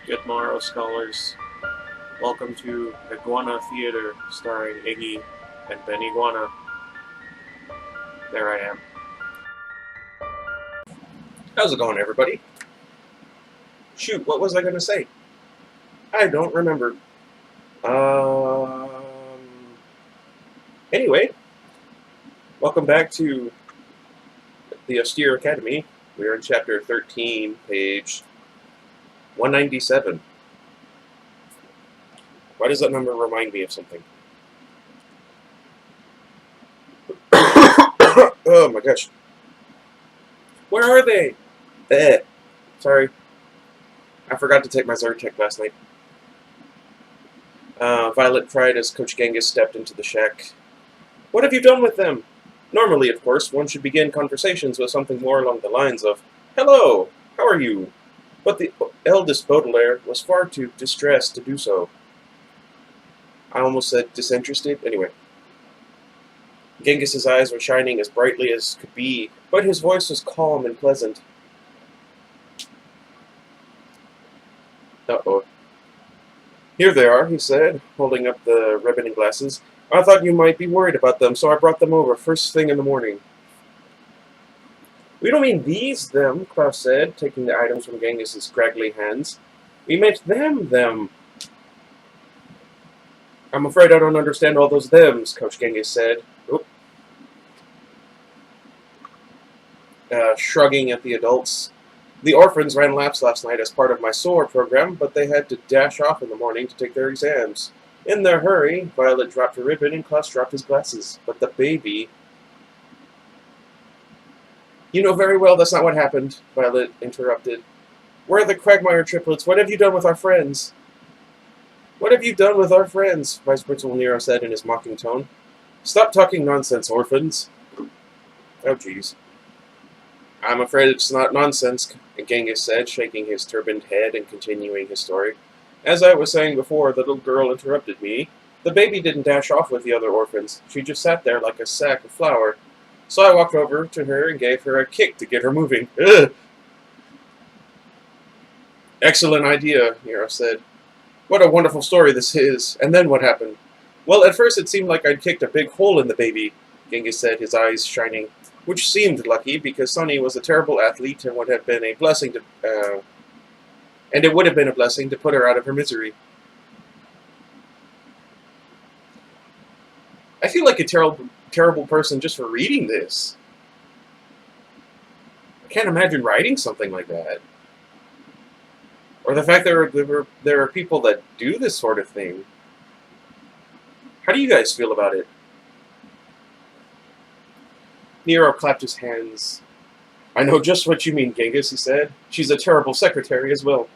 Good morrow, scholars. Welcome to Iguana Theater, starring Iggy and Ben Iguana. There I am. How's it going, everybody? Shoot, what was I going to say? I don't remember. Um. Anyway, welcome back to the Austere Academy. We are in chapter 13, page 197. Why does that number remind me of something? Oh my gosh. Where are they? Sorry. I forgot to take my Zyrtec last night. Violet cried as Coach Genghis stepped into the shack. What have you done with them? Normally, of course, one should begin conversations with something more along the lines of, Hello, how are you? But the eldest Baudelaire was far too distressed to do so. I almost said disinterested. Anyway. Genghis's eyes were shining as brightly as could be, but his voice was calm and pleasant. Uh-oh. Here they are, he said, holding up the ribbon and glasses. I thought you might be worried about them, so I brought them over first thing in the morning. We don't mean them, Klaus said, taking the items from Genghis's scraggly hands. We meant them. I'm afraid I don't understand all those thems, Coach Genghis said. Shrugging at the adults. The orphans ran laps last night as part of my SOAR program, but they had to dash off in the morning to take their exams. In their hurry, Violet dropped her ribbon and Klaus dropped his glasses. But the baby... You know very well that's not what happened, Violet interrupted. Where are the Quagmire triplets? What have you done with our friends? What have you done with our friends? Vice Principal Nero said in his mocking tone. Stop talking nonsense, orphans. Oh, jeez. I'm afraid it's not nonsense, Genghis said, shaking his turbaned head and continuing his story. As I was saying before, the little girl interrupted me. The baby didn't dash off with the other orphans. She just sat there like a sack of flour. So I walked over to her and gave her a kick to get her moving. Ugh. Excellent idea, Nero said. What a wonderful story this is. And then what happened? Well, at first it seemed like I'd kicked a big hole in the baby, Genghis said, his eyes shining. Which seemed lucky, because Sonny was a terrible athlete and would have been a blessing to, and it would have been a blessing to put her out of her misery. I feel like a terrible person just for reading this. I can't imagine writing something like that. Or the fact that there are people that do this sort of thing. How do you guys feel about it? Nero clapped his hands. I know just what you mean, Genghis, he said. She's a terrible secretary as well.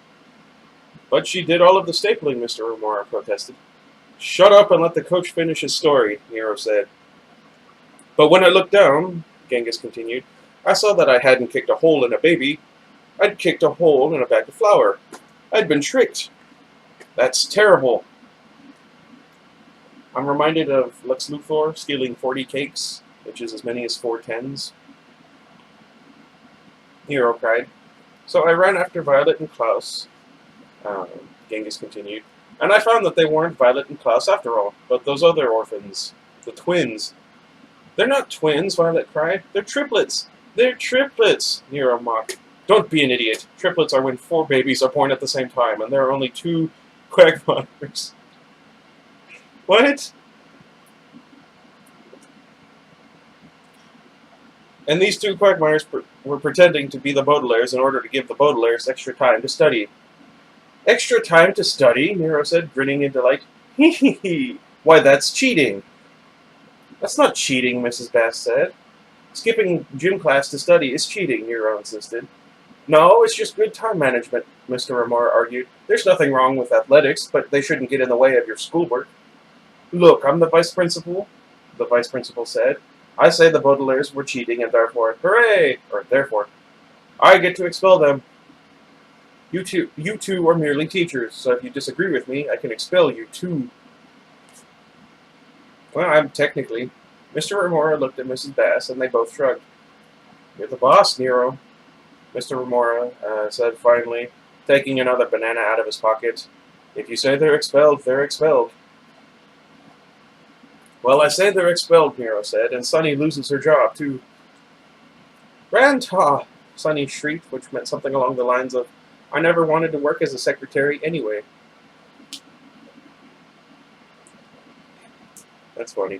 But she did all of the stapling, Mr. Remora protested. Shut up and let the coach finish his story, Nero said. But when I looked down, Genghis continued, I saw that I hadn't kicked a hole in a baby. I'd kicked a hole in a bag of flour. I'd been tricked. That's terrible. I'm reminded of Lex Luthor stealing 40 cakes, which is as many as 4 tens. Nero cried. So I ran after Violet and Klaus, Genghis continued, and I found that they weren't Violet and Klaus after all, but those other orphans, the twins. They're not twins, Violet cried. They're triplets. They're triplets, Nero mocked. Don't be an idiot. Triplets are when 4 babies are born at the same time, and there are only 2 Quagmires. What? And these 2 Quagmires were pretending to be the Baudelaires in order to give the Baudelaires extra time to study. Extra time to study? Nero said, grinning in delight. Hee hee hee. Why, that's cheating. That's not cheating, Mrs. Bass said. Skipping gym class to study is cheating, Nero insisted. No, it's just good time management, Mr. Remora argued. There's nothing wrong with athletics, but they shouldn't get in the way of your schoolwork. Look, I'm the vice principal, the vice principal said. I say the Baudelaires were cheating, and therefore, hooray! Or therefore, I get to expel them. You two are merely teachers, so if you disagree with me, I can expel you too. Well, I'm technically. Mr. Remora looked at Mrs. Bass, and they both shrugged. You're the boss, Nero, Mr. Remora said finally. taking another banana out of his pocket. If you say they're expelled, they're expelled. Well, I say they're expelled, Nero said, and Sunny loses her job, too. Grandpa! Sunny shrieked, which meant something along the lines of, I never wanted to work as a secretary anyway. That's funny.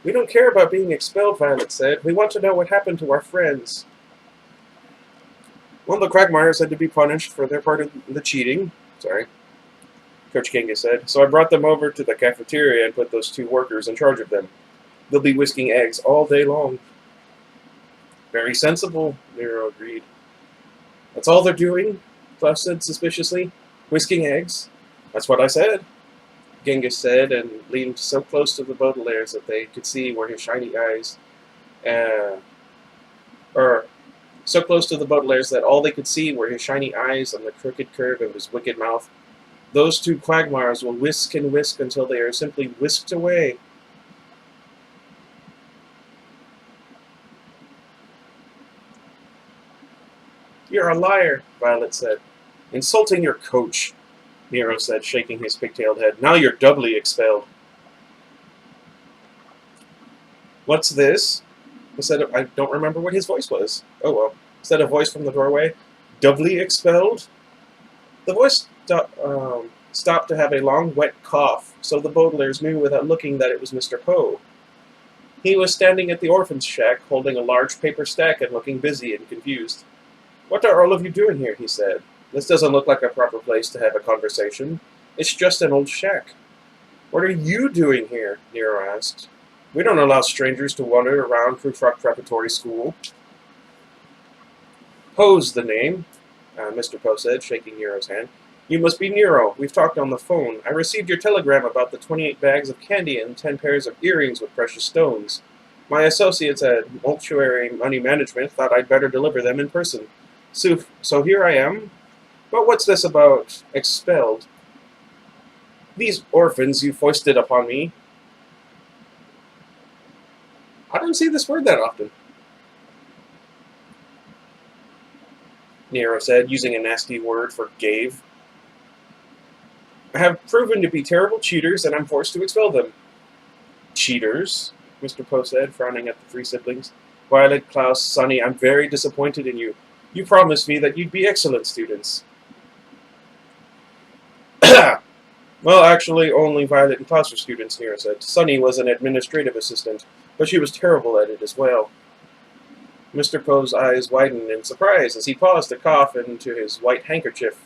We don't care about being expelled, Violet said. We want to know what happened to our friends. Well, the Quagmires had to be punished for their part of the cheating. Sorry. Coach Genghis said. So I brought them over to the cafeteria and put those 2 workers in charge of them. They'll be whisking eggs all day long. Very sensible, Nero agreed. That's all they're doing? Klaus said suspiciously. Whisking eggs? That's what I said, Genghis said, and leaned so close to the Baudelaires that they could see where his shiny eyes... so close to the Baudelaires that all they could see were his shiny eyes and the crooked curve of his wicked mouth. Those 2 quagmires will whisk and whisk until they are simply whisked away. You're a liar, Violet said. Insulting your coach, Nero said, shaking his pigtailed head. Now you're doubly expelled. What's this? I don't remember what his voice was. Oh well. Said a voice from the doorway. Doubly expelled? The voice stopped to have a long, wet cough, so the Baudelaires knew without looking that it was Mr. Poe. He was standing at the orphan's shack, holding a large paper stack and looking busy and confused. What are all of you doing here? He said. This doesn't look like a proper place to have a conversation. It's just an old shack. What are you doing here? Nero asked. We don't allow strangers to wander around Krufrock Preparatory School. Poe's the name, Mr. Poe said, shaking Nero's hand. You must be Nero. We've talked on the phone. I received your telegram about the 28 bags of candy and 10 pairs of earrings with precious stones. My associates at Mortuary Money Management thought I'd better deliver them in person. So here I am. But what's this about expelled? These orphans you foisted upon me. I don't see this word that often, Nero said, using a nasty word for gave. I have proven to be terrible cheaters, and I'm forced to expel them. Cheaters? Mr. Poe said, frowning at the 3 siblings. Violet, Klaus, Sunny, I'm very disappointed in you. You promised me that you'd be excellent students. Well, actually, only Violet and Klaus were students, Nero said. Sunny was an administrative assistant, but she was terrible at it as well. Mr. Poe's eyes widened in surprise as he paused to cough into his white handkerchief.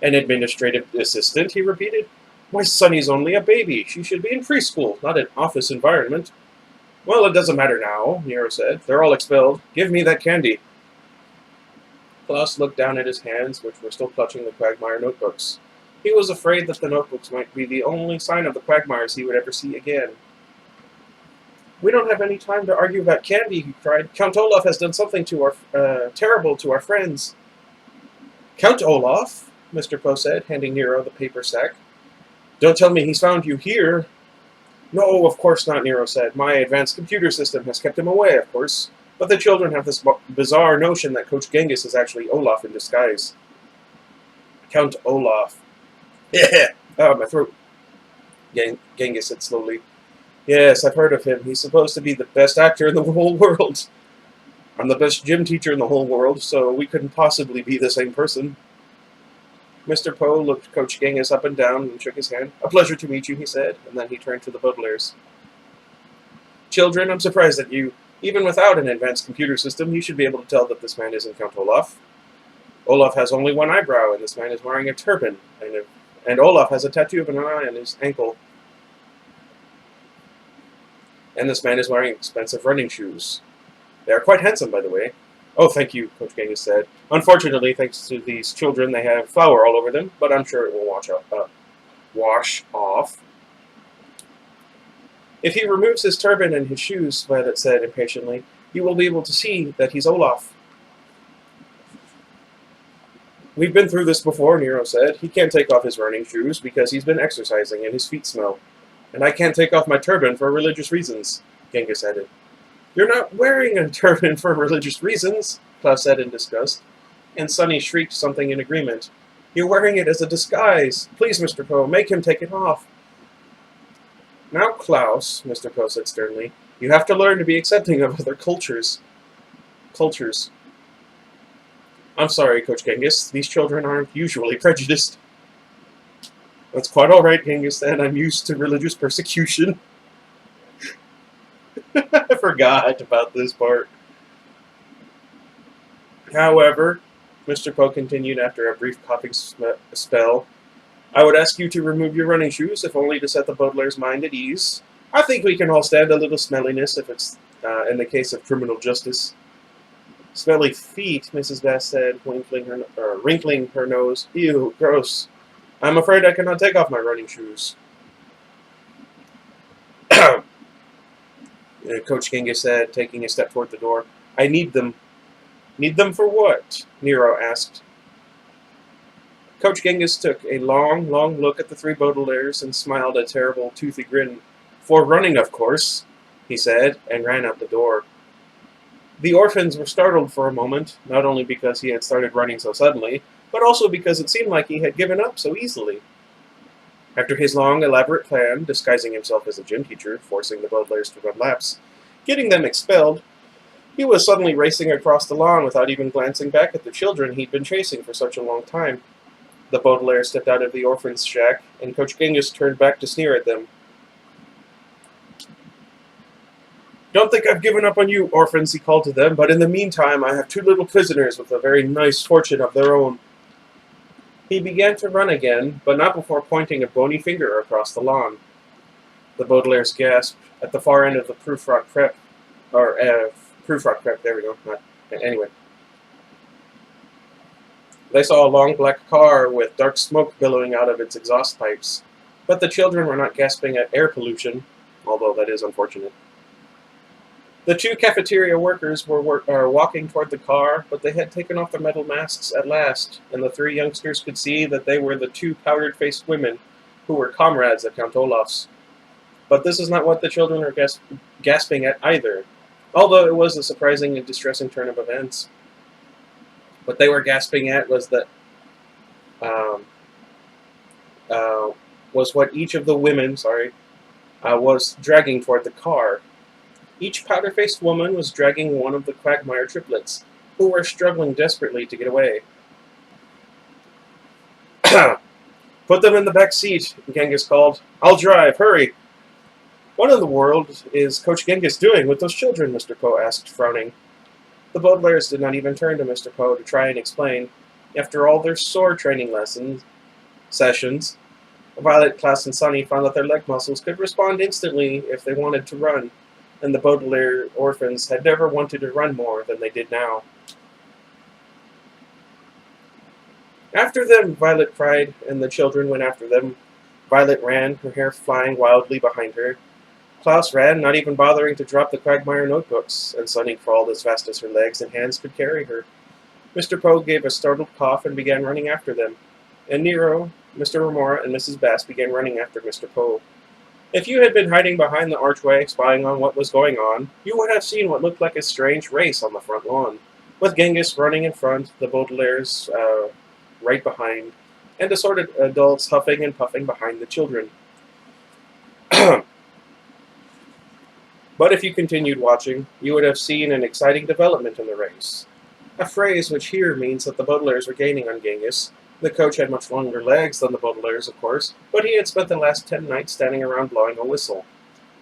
An administrative assistant, he repeated. Why, Sunny's only a baby. She should be in preschool, not an office environment. Well, it doesn't matter now, Nero said. They're all expelled. Give me that candy. Klaus looked down at his hands, which were still clutching the Quagmire notebooks. He was afraid that the notebooks might be the only sign of the Quagmires he would ever see again. We don't have any time to argue about candy, he cried. Count Olaf has done something terrible to our friends. Count Olaf? Mr. Poe said, handing Nero the paper sack. Don't tell me he's found you here. No, of course not, Nero said. My advanced computer system has kept him away, of course. But the children have this bizarre notion that Coach Genghis is actually Olaf in disguise. Count Olaf. Yeah. Oh, my throat. Genghis said slowly. Yes, I've heard of him. He's supposed to be the best actor in the whole world. I'm the best gym teacher in the whole world, so we couldn't possibly be the same person. Mr. Poe looked Coach Genghis up and down and shook his hand. A pleasure to meet you, he said, and then he turned to the Baudelaires. Children, I'm surprised at you. Even without an advanced computer system, you should be able to tell that this man isn't Count Olaf. Olaf has only one eyebrow, and this man is wearing a turban, and Olaf has a tattoo of an eye on his ankle. And this man is wearing expensive running shoes. They are quite handsome, by the way. Oh, thank you, Coach Genghis said. Unfortunately, thanks to these children, they have flour all over them, but I'm sure it will wash off. If he removes his turban and his shoes, Violet said impatiently, you will be able to see that he's Olaf. We've been through this before, Nero said. He can't take off his running shoes because he's been exercising and his feet smell. And I can't take off my turban for religious reasons, Genghis added. You're not wearing a turban for religious reasons, Klaus said in disgust. and Sonny shrieked something in agreement. "You're wearing it as a disguise! Please, Mr. Poe, make him take it off!" "Now, Klaus," Mr. Poe said sternly, "you have to learn to be accepting of other cultures." Cultures. "I'm sorry, Coach Genghis. These children aren't usually prejudiced." "That's quite all right," Genghis said. "I'm used to religious persecution." I forgot about this part. "However," Mr. Poe continued after a brief coughing spell, "I would ask you to remove your running shoes, if only to set the Baudelaire's mind at ease. I think we can all stand a little smelliness if it's in the case of criminal justice." "Smelly feet," Mrs. Bass said, wrinkling her nose. "Ew, gross. I'm afraid I cannot take off my running shoes." Coach Genghis said, taking a step toward the door. "I need them." "Need them for what?" Nero asked. Coach Genghis took a long, long look at the three Baudelaires and smiled a terrible, toothy grin. "For running, of course," he said, and ran out the door. The orphans were startled for a moment, not only because he had started running so suddenly, but also because it seemed like he had given up so easily. After his long, elaborate plan, disguising himself as a gym teacher, forcing the Baudelaires to run laps, getting them expelled, he was suddenly racing across the lawn without even glancing back at the children he'd been chasing for such a long time. The Baudelaires stepped out of the orphan's shack, and Coach Genghis turned back to sneer at them. "Don't think I've given up on you, orphans," he called to them, "but in the meantime I have two little prisoners with a very nice fortune of their own." He began to run again, but not before pointing a bony finger across the lawn. The Baudelaires gasped. At the far end of the Prufrock Prep, there we go. Anyway. They saw a long black car with dark smoke billowing out of its exhaust pipes, but the children were not gasping at air pollution, although that is unfortunate. The two cafeteria workers were walking toward the car, but they had taken off their metal masks at last, and the three youngsters could see that they were the two powdered-faced women who were comrades at Count Olaf's. But this is not what the children were gasping at either, although it was a surprising and distressing turn of events. What they were gasping at was that was what each of the women, was dragging toward the car. Each powder-faced woman was dragging one of the Quagmire triplets, who were struggling desperately to get away. "Put them in the back seat," Genghis called. "I'll drive. Hurry." "What in the world is Coach Genghis doing with those children?" Mr. Poe asked, frowning. The Baudelaires did not even turn to Mr. Poe to try and explain. After all their sword training sessions, Violet, Klaus, and Sonny found that their leg muscles could respond instantly if they wanted to run, and the Baudelaire orphans had never wanted to run more than they did now. "After them!" Violet cried, and the children went after them. Violet ran, her hair flying wildly behind her. Klaus ran, not even bothering to drop the Quagmire notebooks, and Sonny crawled as fast as her legs and hands could carry her. Mr. Poe gave a startled cough and began running after them, and Nero, Mr. Remora, and Mrs. Bass began running after Mr. Poe. If you had been hiding behind the archway, spying on what was going on, you would have seen what looked like a strange race on the front lawn, with Genghis running in front, the Baudelaires right behind, and assorted adults huffing and puffing behind the children. But if you continued watching, you would have seen an exciting development in the race. A phrase which here means that the Baudelaires were gaining on Genghis. The coach had much longer legs than the Baudelaires, of course, but he had spent the last 10 nights standing around blowing a whistle.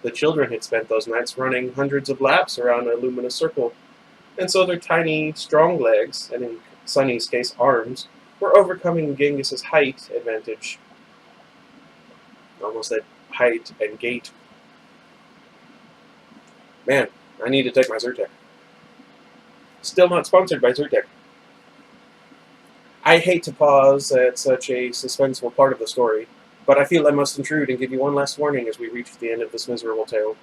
The children had spent those nights running hundreds of laps around a luminous circle, and so their tiny, strong legs, and in Sonny's case arms, were overcoming Genghis's height advantage. Almost at height and gait. Man, I need to take my Zyrtec. Still not sponsored by Zyrtec. I hate to pause at such a suspenseful part of the story, but I feel I must intrude and give you one last warning as we reach the end of this miserable tale.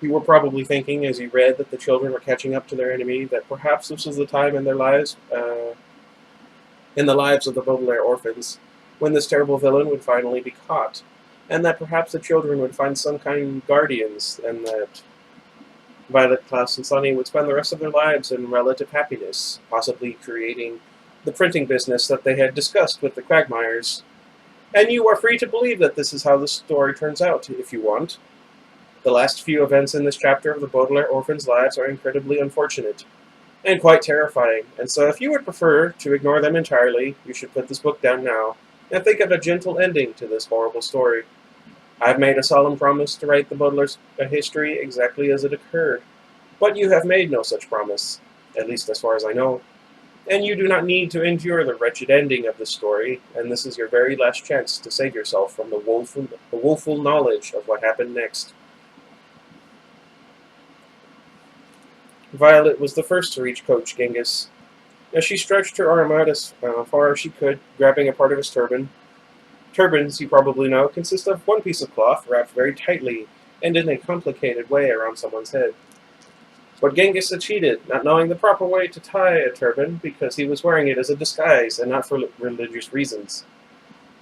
You were probably thinking, as you read that the children were catching up to their enemy, that perhaps this was the time in their lives, in the lives of the Baudelaire orphans, when this terrible villain would finally be caught, and that perhaps the children would find some kind of guardians, and that Violet, Klaus, and Sonny would spend the rest of their lives in relative happiness, possibly creating the printing business that they had discussed with the Quagmires. And you are free to believe that this is how the story turns out, if you want. The last few events in this chapter of the Baudelaire orphans' lives are incredibly unfortunate, and quite terrifying, and so if you would prefer to ignore them entirely, you should put this book down now, and think of a gentle ending to this horrible story. I've made a solemn promise to write the Baudelaire's history exactly as it occurred, but you have made no such promise, at least as far as I know, and you do not need to endure the wretched ending of the story, and this is your very last chance to save yourself from the woeful knowledge of what happened next. Violet was the first to reach Coach Genghis. As she stretched her arm out as far as she could, grabbing a part of his turban. Turbans, you probably know, consist of one piece of cloth wrapped very tightly and in a complicated way around someone's head. But Genghis had cheated, not knowing the proper way to tie a turban because he was wearing it as a disguise and not for religious reasons.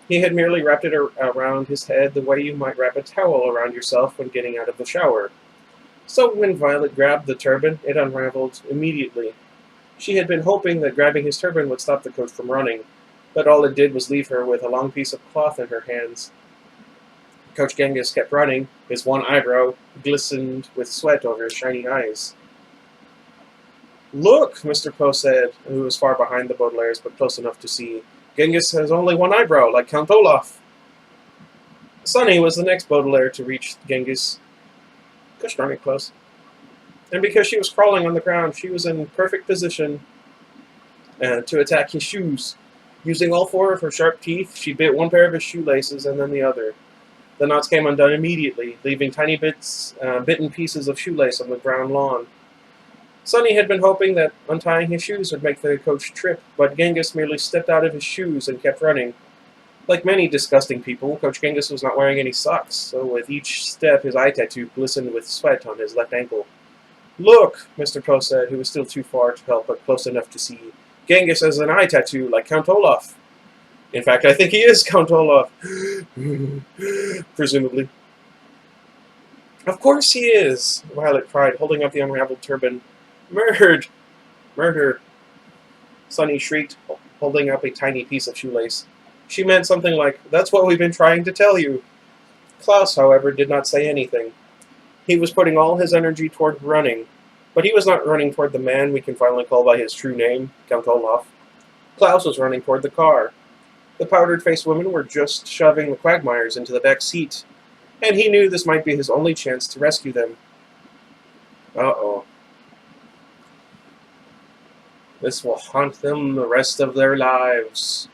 He had merely wrapped it around his head the way you might wrap a towel around yourself when getting out of the shower. So when Violet grabbed the turban, it unraveled immediately. She had been hoping that grabbing his turban would stop the coach from running, but all it did was leave her with a long piece of cloth in her hands. Coach Genghis kept running. His one eyebrow glistened with sweat over his shiny eyes. "Look," Mr. Poe said, who was far behind the Baudelaires but close enough to see. "Genghis has only one eyebrow, like Count Olaf." Sunny was the next Baudelaire to reach Genghis. Gosh darn it, close. And because she was crawling on the ground, she was in perfect position to attack his shoes. Using all four of her sharp teeth, she bit one pair of his shoelaces and then the other. The knots came undone immediately, leaving tiny bitten pieces of shoelace on the brown lawn. Sunny had been hoping that untying his shoes would make the coach trip, but Genghis merely stepped out of his shoes and kept running. Like many disgusting people, Coach Genghis was not wearing any socks, so with each step his eye tattoo glistened with sweat on his left ankle. "Look," Mr. Poe said, who was still too far to help but close enough to see. "Genghis has an eye tattoo like Count Olaf. In fact, I think he is Count Olaf." Presumably. "Of course he is," Violet cried, holding up the unraveled turban. "Murdered! Murder!" Sunny shrieked, holding up a tiny piece of shoelace. She meant something like, "That's what we've been trying to tell you." Klaus, however, did not say anything. He was putting all his energy toward running, but he was not running toward the man we can finally call by his true name, Count Olaf. Klaus was running toward the car. The powdered-faced women were just shoving the Quagmires into the back seat, and he knew this might be his only chance to rescue them. Uh-oh. This will haunt them the rest of their lives.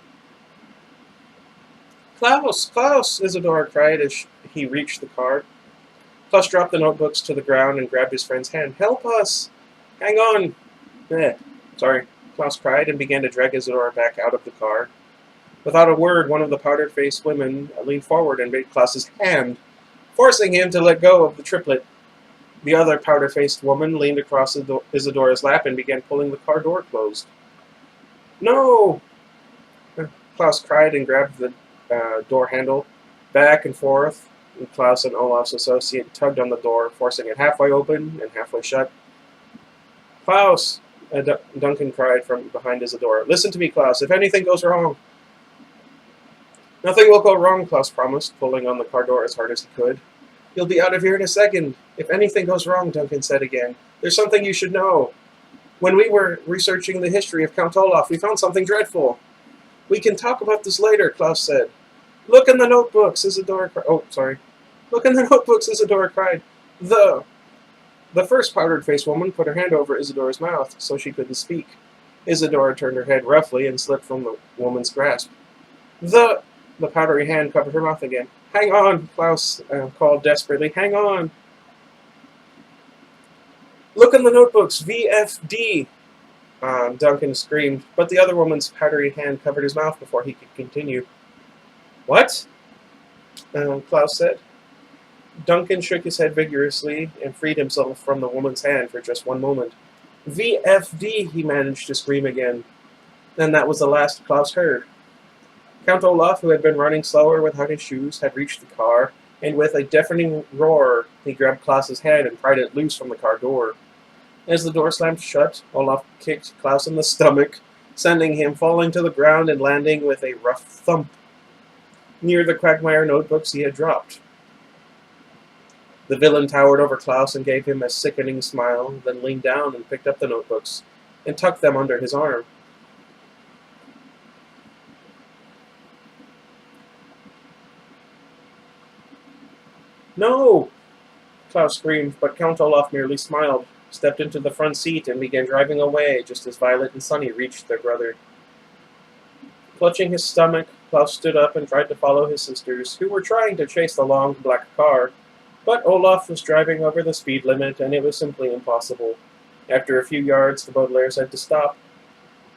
"Klaus! Klaus!" Isadora cried as he reached the car. Klaus dropped the notebooks to the ground and grabbed his friend's hand. "Help us! Hang on!" Sorry, Klaus cried and began to drag Isadora back out of the car. Without a word, one of the powdered-faced women leaned forward and bit Klaus's hand, forcing him to let go of the triplet. The other powder-faced woman leaned across Isadora's lap and began pulling the car door closed. "No!" Klaus cried and grabbed the door handle. Back and forth, and Klaus and Olaf's associate tugged on the door, forcing it halfway open and halfway shut. "Klaus!" Duncan cried from behind Isadora. "Listen to me, Klaus. If anything goes wrong..." "Nothing will go wrong," Klaus promised, pulling on the car door as hard as he could. "You'll be out of here in a second. If anything goes wrong," Duncan said again, "there's something you should know. When we were researching the history of Count Olaf, we found something dreadful." "We can talk about this later," Klaus said. "Look in the notebooks," Isadora cried. "Oh, sorry. Look in the notebooks," Isadora cried. The first powdered-faced woman put her hand over Isadora's mouth so she couldn't speak. Isadora turned her head roughly and slipped from the woman's grasp. The powdery hand covered her mouth again. "Hang on," Klaus called desperately. "Hang on." "Look in the notebooks, V.F.D. Duncan screamed, but the other woman's powdery hand covered his mouth before he could continue. "What?" Klaus said. Duncan shook his head vigorously and freed himself from the woman's hand for just one moment. "V.F.D. he managed to scream again. And that was the last Klaus heard. Count Olaf, who had been running slower without his shoes, had reached the car, and with a deafening roar, he grabbed Klaus's hand and pried it loose from the car door. As the door slammed shut, Olaf kicked Klaus in the stomach, sending him falling to the ground and landing with a rough thump near the Quagmire notebooks he had dropped. The villain towered over Klaus and gave him a sickening smile, then leaned down and picked up the notebooks and tucked them under his arm. "No!" Klaus screamed, but Count Olaf merely smiled, stepped into the front seat, and began driving away just as Violet and Sunny reached their brother. Clutching his stomach, Klaus stood up and tried to follow his sisters, who were trying to chase the long black car, but Olaf was driving over the speed limit, and it was simply impossible. After a few yards, the Baudelaires had to stop.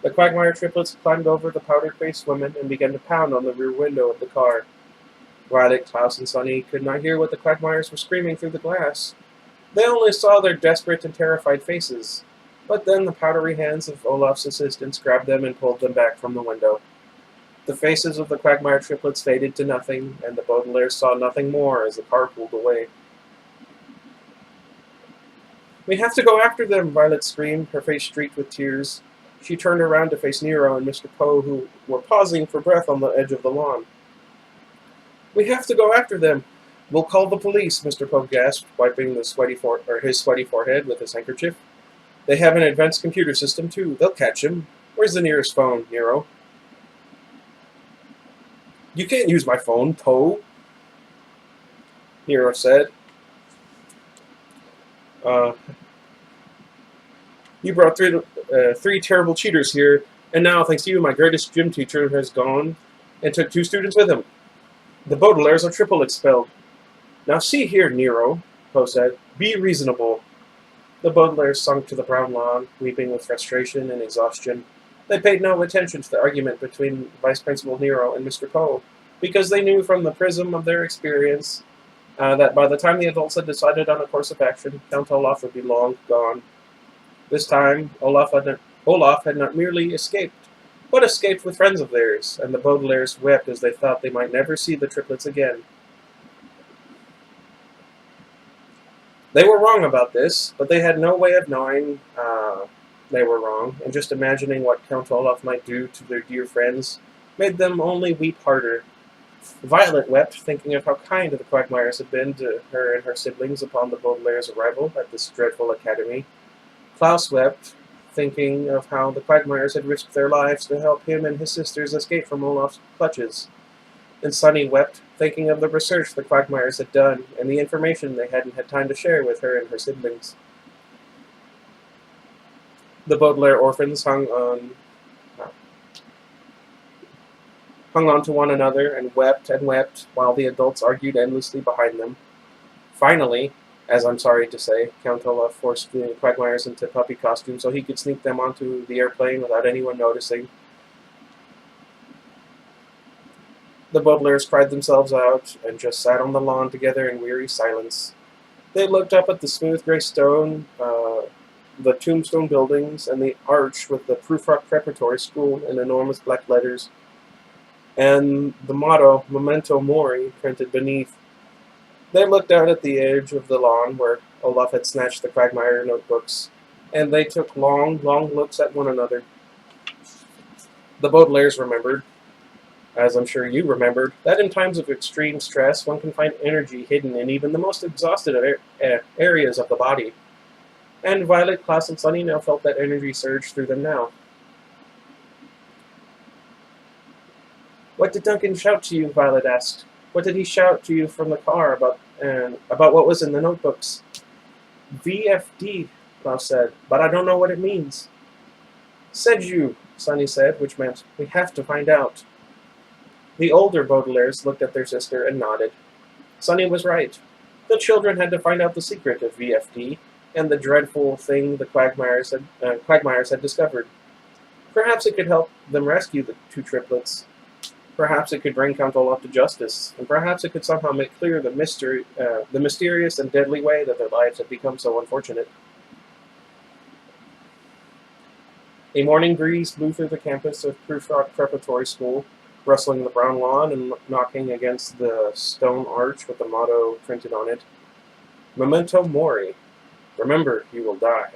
The Quagmire triplets climbed over the powder-faced woman and began to pound on the rear window of the car. Violet, Klaus, and Sunny could not hear what the Quagmires were screaming through the glass. They only saw their desperate and terrified faces. But then the powdery hands of Olaf's assistants grabbed them and pulled them back from the window. The faces of the Quagmire triplets faded to nothing, and the Baudelaires saw nothing more as the car pulled away. "We have to go after them," Violet screamed, her face streaked with tears. She turned around to face Nero and Mr. Poe, who were pausing for breath on the edge of the lawn. "We have to go after them. We'll call the police," Mr. Poe gasped, wiping his sweaty forehead with his handkerchief. "They have an advanced computer system, too. They'll catch him. Where's the nearest phone, Nero?" "You can't use my phone, Poe," Nero said. You brought three terrible cheaters here, and now, thanks to you, my greatest gym teacher has gone and took 2 students with him. The Baudelaires are triple expelled." "Now see here, Nero," Poe said. "Be reasonable." The Baudelaires sunk to the brown lawn, weeping with frustration and exhaustion. They paid no attention to the argument between Vice Principal Nero and Mr. Poe, because they knew from the prism of their experience that by the time the adults had decided on a course of action, Count Olaf would be long gone. This time, Olaf had not merely escaped, but escaped with friends of theirs, and the Baudelaires wept as they thought they might never see the triplets again. They were wrong about this, but they had no way of knowing they were wrong, and just imagining what Count Olaf might do to their dear friends made them only weep harder. Violet wept, thinking of how kind the Quagmires had been to her and her siblings upon the Baudelaires' arrival at this dreadful academy. Klaus wept, thinking of how the Quagmires had risked their lives to help him and his sisters escape from Olaf's clutches. And Sunny wept, thinking of the research the Quagmires had done and the information they hadn't had time to share with her and her siblings. The Baudelaire orphans hung on to one another and wept while the adults argued endlessly behind them. Finally, as I'm sorry to say, Count Olaf forced the Quagmires into puppy costume so he could sneak them onto the airplane without anyone noticing. The Baudelaires cried themselves out and just sat on the lawn together in weary silence. They looked up at the smooth gray stone, the tombstone buildings, and the arch with the Prufrock Preparatory School in enormous black letters, and the motto, Memento Mori, printed beneath. They looked out at the edge of the lawn where Olaf had snatched the Quagmire notebooks, and they took long, long looks at one another. The Baudelaires remembered, as I'm sure you remembered, that in times of extreme stress one can find energy hidden in even the most exhausted areas of the body. And Violet, Klaus, and Sunny now felt that energy surge through them now. "What did Duncan shout to you?" Violet asked. "What did he shout to you from the car about what was in the notebooks?" "V.F.D," Klaus said, "but I don't know what it means." "Said you," Sunny said, which meant, "We have to find out." The older Baudelaires looked at their sister and nodded. Sunny was right. The children had to find out the secret of V.F.D. and the dreadful thing the Quagmires had discovered. Perhaps it could help them rescue the 2 triplets. Perhaps it could bring Count Olaf to justice, and perhaps it could somehow make clear the mysterious and deadly way that their lives had become so unfortunate. A morning breeze blew through the campus of Prufrock Preparatory School, rustling the brown lawn and knocking against the stone arch with the motto printed on it, Memento Mori. Remember, you will die.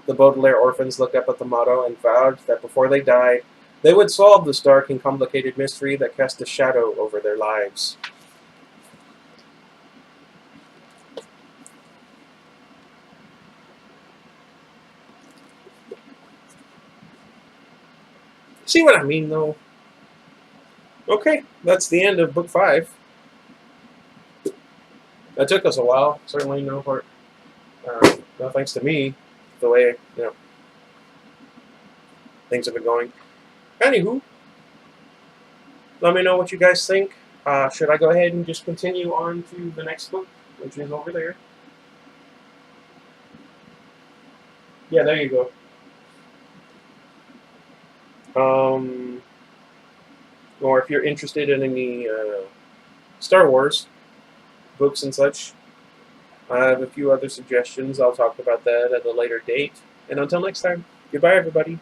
The Baudelaire orphans looked up at the motto and vowed that before they died, they would solve this dark and complicated mystery that cast a shadow over their lives. See what I mean, though? Okay, that's the end of Book 5. That took us a while. Certainly no part. No thanks to me, the way, things have been going. Anywho, let me know what you guys think. Should I go ahead and just continue on to the next book, which is over there? Yeah, there you go. Or if you're interested in any Star Wars books and such, I have a few other suggestions. I'll talk about that at a later date. And until next time, goodbye, everybody.